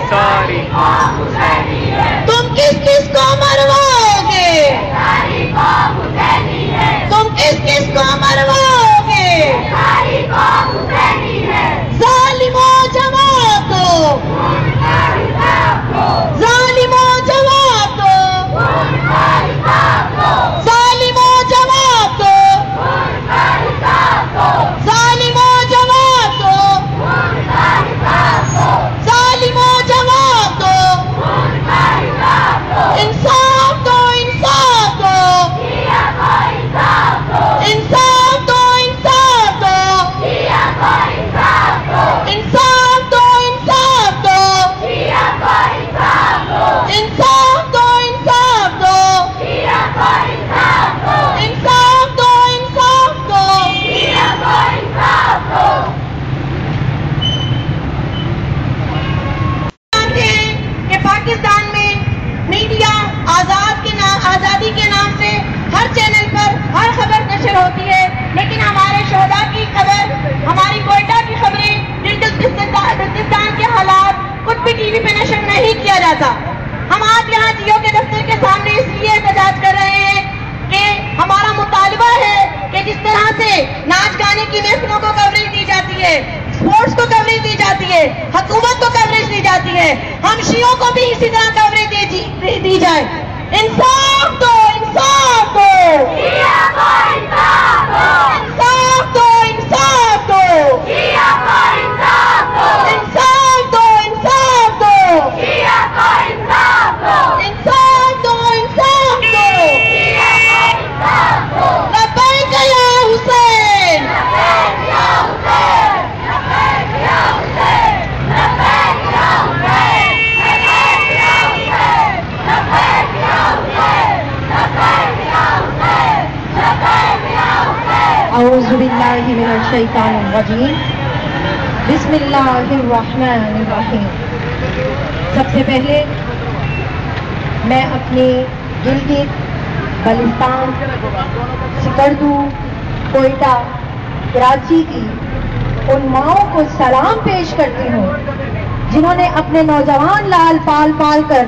सारी कौम हुसैनी है। तुम किस किस को मरवाओगे? सारी कौम हुसैनी है। तुम किस किस को मरवाओगे? सारी कौम हुसैनी है। जालिमो जवाब दो, जालिमो जवाब दो, जालिमो जवाब दो, जालिमो जवाब दो, जालिमो जवाब दो, इंसाफ दो, इंसाफ दो, इंसाफ दो, इंसाफ दो, इंसाफ दो, इंसाफ दो, इंसाफ दो, इंसाफ दो, इंसाफ दो, इंसाफ दो। कि पाकिस्तान में मीडिया आज़ादी के नाम से हर चैनल पर हर खबर नशर होती है, लेकिन हमारे शोहदा की खबर, हमारी कोयटा की खबरें, बलूचिस्तान के हालात कुछ भी टीवी पे नशर नहीं किया जाता। हम आज यहाँ जियो के दफ्तर के सामने इसलिए एहतजाज कर रहे हैं कि हमारा मुतालबा है कि जिस तरह से नाच गाने की महफिलों को कवरेज दी जाती है, स्पोर्ट्स को कवरेज दी जाती है, हुकूमत को कवरेज दी जाती है, हम शियों को भी इसी तरह कवरेज दी जाए। इंसाफ दो, इंसाफ दो, इंसाफ दो, इंसाफ दो, इंसाफ दो, इंसाफ दो, इंसाफ दो, इंसाफ दो। लब्बैक या हुसैन, औज़ु बिल्लाहि मिनश शैतानिर रजीम, बिस्मिल्लाहिर रहमानिर रहीम। सबसे पहले मैं अपने गिलगित, बल्तिस्तान, सिकरदू, कोयटा, कराची की उन माओं को सलाम पेश करती हूँ जिन्होंने अपने नौजवान लाल पाल पाल कर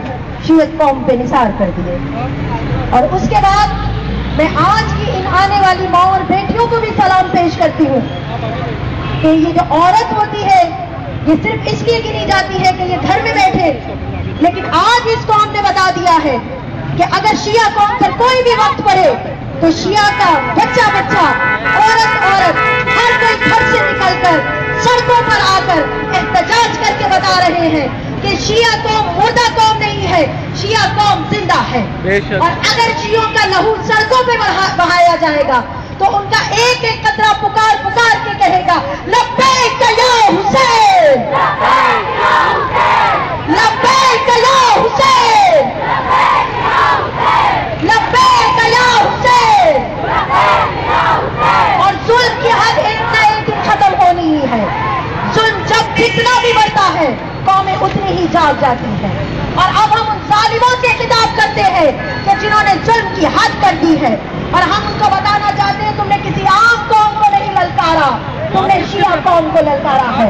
शियत कौम पे निसार कर दिए। और उसके बाद मैं आज की इन आने वाली माओं और बेटियों को भी सलाम पेश करती हूँ कि ये जो औरत होती है ये सिर्फ इसलिए गिनी जाती है कि ये घर में बैठे, लेकिन आज इस कौम ने बता दिया है कि अगर शिया कौम पर कोई भी वक्त पड़े तो शिया का बच्चा बच्चा, औरत औरत, हर कोई घर से निकलकर सड़कों पर आकर एहतजाज करके बता रहे हैं कि शिया कौम मुर्दा कौम नहीं है, शिया कौम जिंदा है। और अगर शियों का लहू सड़कों पे बहाया जाएगा तो उनका एक एक कतरा पुकार पुकार के कहेगा लब्बैक या हुसैन, लब्बैक या हुसैन, लब्बैक या हुसैन। और जुल्म की हद एक न एक दिन खत्म होनी ही है। जुल्म जब जितना भी बढ़ता है कौमें उतनी ही जाग जाती है। और अब हम उन जालिमों से खिताब करते हैं कि जिन्होंने जुल्म की हद कर दी है, और हम उनको बताना चाहते हैं तुमने किसी आम कौम को नहीं ललकारा, तुमने शिया कौम को ललकारा है।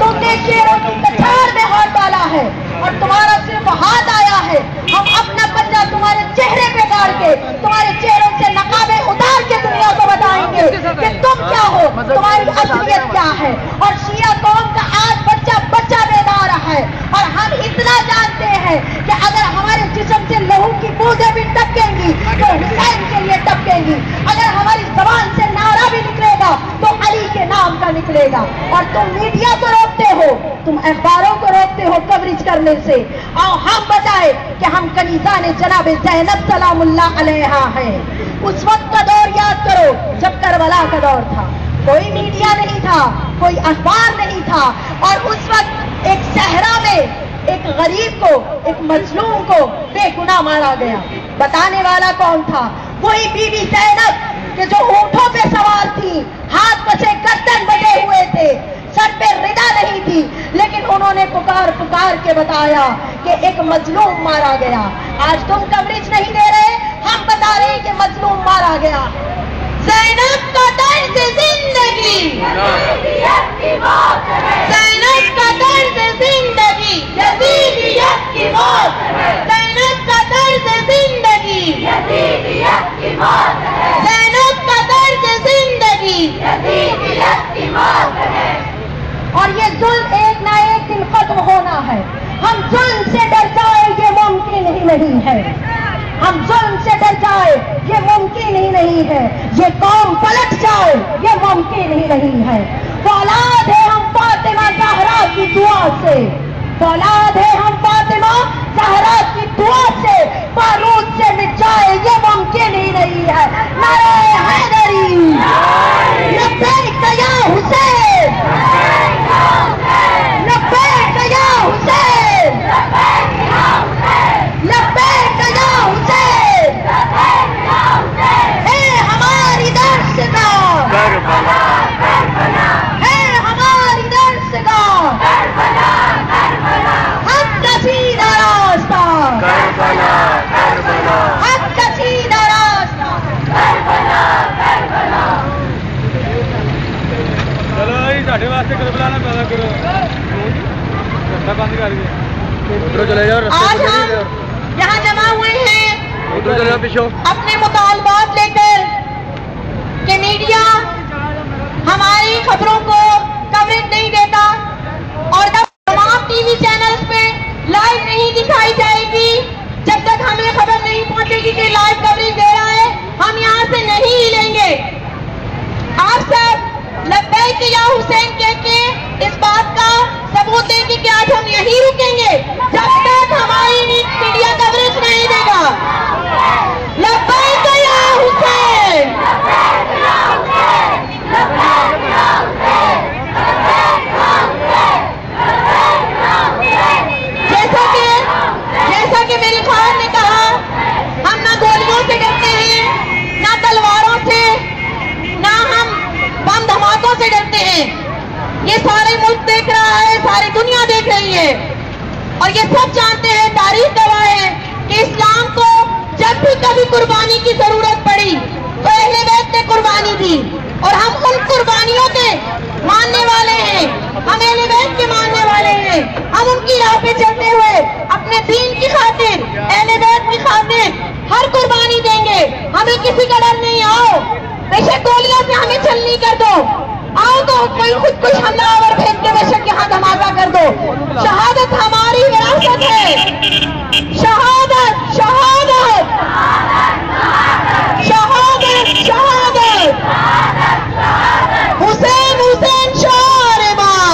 तुमने शेरों की कछार में हाथ डाला है और तुम्हारा सिर्फ हाथ आया है। हम अपना पंजा तुम्हारे चेहरे पे गाड़ के, तुम्हारे चेहरों से नकाबे उतार के दुनिया को बताएंगे कि तुम क्या हो, तुम्हारी असलियत क्या है। और शिया कौम का आज बच्चा बच्चा बेदार है। और हम इतना जानते हैं कि अगर हमारे जिस्म से लहू की बूंदें भी टपकेंगी तो हुसैन के लिए टपकेंगी। अगर हमारी जबान से नारा भी निकलेगा तो अली के नाम का निकलेगा। और तुम मीडिया को रोकते हो, तुम अखबारों को रोकते हो कवरेज करने से। आओ हम बताए कि हम कनीज़ान जनाब ज़ैनब सलामुल्लाह अलैहा हैं। उस वक्त का दौर याद करो जब करबला का दौर था, कोई मीडिया नहीं था, कोई अखबार नहीं था। और उस वक्त एक सहरा में एक गरीब को, एक मजलूम को बेगुनाह मारा गया। बताने वाला कौन था? वही बीबी ज़ैनब कि जो ऊंटों पे सवार थी, हाथ पसे गर्दन बटे हुए थे, सर पे रिदा नहीं थी, लेकिन उन्होंने पुकार पुकार के बताया कि एक मजलूम मारा गया। आज तुम कवरेज नहीं दे रहे, हम बता रहे हैं कि मजलूम मारा गया। ज़ैनब का दर्द जिंदगी, ज़ैनब का दर्द जिंदगी, यज़ीद یہ ممکن ہی نہیں ہے. یہ قوم پلٹ جائے یہ ممکن ہی نہیں ہے. اولاد ہے ہم فاطمہ زہرا کی دعا سے, اولاد ہے ہم فاطمہ زہرا کی دعا سے. بارود سے مٹ جائے یہ ممکن ہی نہیں ہے. نعرہ حیدری لبیک یا حسین, لبیک یا حسین, لبیک یا حسین. اے ہماری درسگاہ, اے ہماری درسگاہ, حق کا سیدھا راستہ, حق کا سیدھا راستہ. چلو جی ساڈے واسطے کربلا نہ پیدا کرو, رستہ بند کر کے ادھر چلے جاؤ. آج ہم یہاں جمع ہوئے ہیں ادھر چلے جاؤ پیچھے. اپنے مطالبات لے کر کہ میڈیا ہماری خبروں کو کوریج نہیں دیتا, اور تمام ٹی وی چینلز پہ لائیو نہیں دکھائی جائے گی جب تک ہمیں خبر نہیں پہنچے گی کہ لائیو کوریج دے رہا ہے. ہم یہاں سے نہیں ہلیں گے. آپ سب لبیک یا حسین کہہ کے اس بات کا ثبوت دیں گے کہ آج ہم یہیں رکیں گے جب تک ہماری میڈیا کوریج نہیں دے گا. لبیک یا حسین, جیسا کہ میری خواہر نے کہا, ہم نہ گولیوں سے ڈرتے ہیں, نہ تلواروں سے, نہ ہم بم دھماکوں سے ڈرتے ہیں. یہ سارے ملک دیکھ رہا ہے, ساری دنیا دیکھ رہی ہے, اور یہ سب جانتے ہیں, تاریخ گواہ ہے کہ اسلام کو جب بھی کبھی قربانی کی ضرورت پڑی تو اہل بیت نے قربانی دی, اور ہم ان قربانیوں کے ماننے والے ہیں. ہم اہل بیت کے ماننے والے ہیں. ہم ان کی راہ پہ چلتے ہوئے اپنے دین کی خاطر, اہل بیت کی خاطر ہر قربانی دیں گے. ہمیں کسی کا ڈر نہیں. آؤ بے شک گولیوں سے ہمیں چھلنی کر دو, آؤ تو کوئی خود کچھ حملہ آور بھیج کے بے شک یہاں دھماکہ کر دو. شہادت ہماری وراثت ہے. شہادت, شہادت, شہادت, شہادت. حسین, حسین شعار ماں,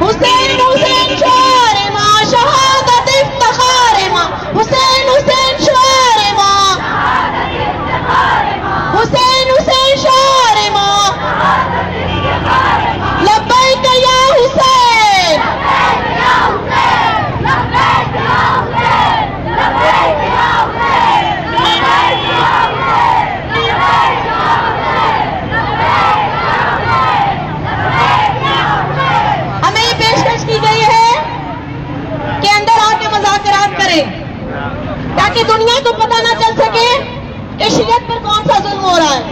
حسین, حسین شعار ماں, شہادت افتخار ماں. حسین, حسین شعار ماں, حسین, حسین شعار ماں. لبیک یا حسین, ہمیں یہ پیشکش کی گئی ہے کہ اندر آ کے مذاکرات کریں تاکہ دنیا کو پتہ نہ چل سکے کہ شیعت پر کون سا ظلم ہو رہا ہے.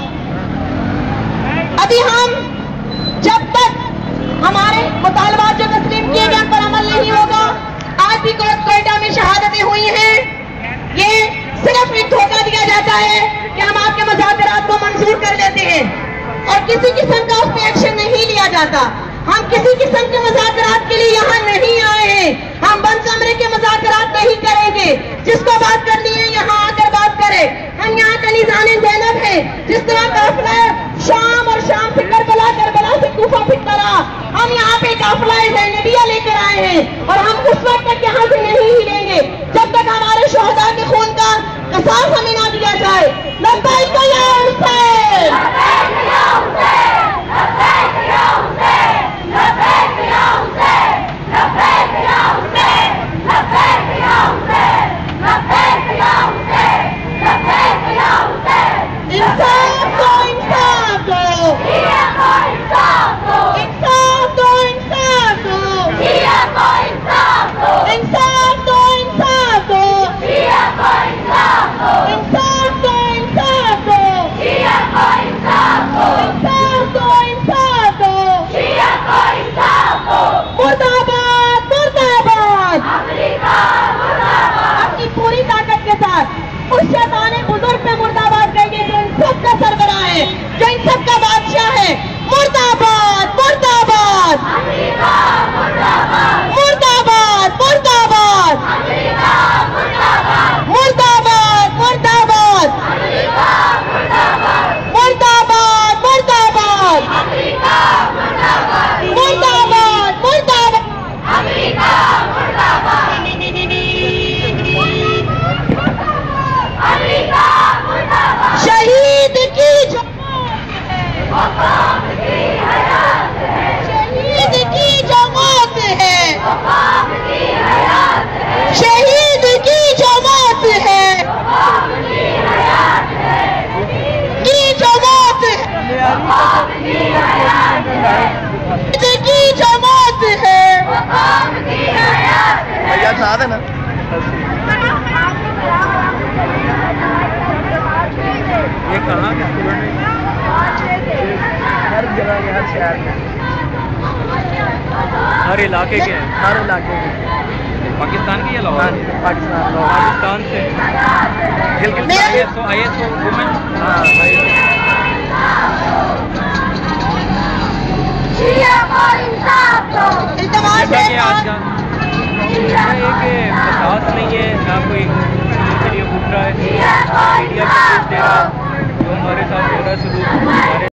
ابھی ہم جب تک ہمارے مطالبات جو تسلیم کیے گئے ان پر عمل نہیں ہوگا. آج بھی کوئٹہ میں شہادتیں ہوئی ہیں. یہ صرف ایک دھوکہ دیا جاتا ہے کہ ہم آپ کے مذاکرات کو منظور کر لیتے ہیں اور کسی قسم کا اس پہ ایکشن نہیں لیا جاتا. ہم کسی قسم کے مذاکرات کے لیے یہاں نہیں آئے ہیں. ہم بند کمرے کے مذاکرات نہیں کریں گے. جس کو بات کرنی ہے یہاں آ کر بات کرے. ہم یہاں کا نظام زینب ہے. جس طرح قافلہ شام اور شام سے کربلا, کربلا سے کوفہ پھرتا رہا, ہم یہاں پہ قافلہ زینبیہ لے کر آئے ہیں, اور ہم اس وقت تک یہاں سے نہیں ہلیں گے جب تک ہمارے شہداء کے خون کا قصاص ہمیں نہ دیا جائے. لبیک یا حسین, انصاف دو, انصاف دو, انصاف دو, انصاف دو, انصاف دو, انصاف دو, انصاف دو, انصاف دو, انصاف دو, انصاف دو. مرد آباد, مرد آباد, اپنی پوری طاقت کے ساتھ اس شیطان بزرگ پہ مرد آباد کہیے جو ان سب کا سربراہ ہے, جو ان سب کا بادشاہ ہے. مرد آباد, مرد آباد, مرد آباد, مرد آباد, مرد آباد, مرد بتا دینا. یہ کہاں کے اسٹوڈنٹ ہیں؟ ہر جگہ کے ہر شہر میں ہر علاقے کے ہیں. ہر علاقے میں. پاکستان کے یا لاہور؟ ہاں جی پاکستان پاکستان سے. I S O woman. ہاں بھائی. جیسا کہ آج کا یہ کہ فساد نہیں ہے نہ کوئی کے لیے اٹھ رہا ہے. میڈیا بھی دے رہا جو ہمارے ساتھ ہو رہا ہے سلوک ہمارے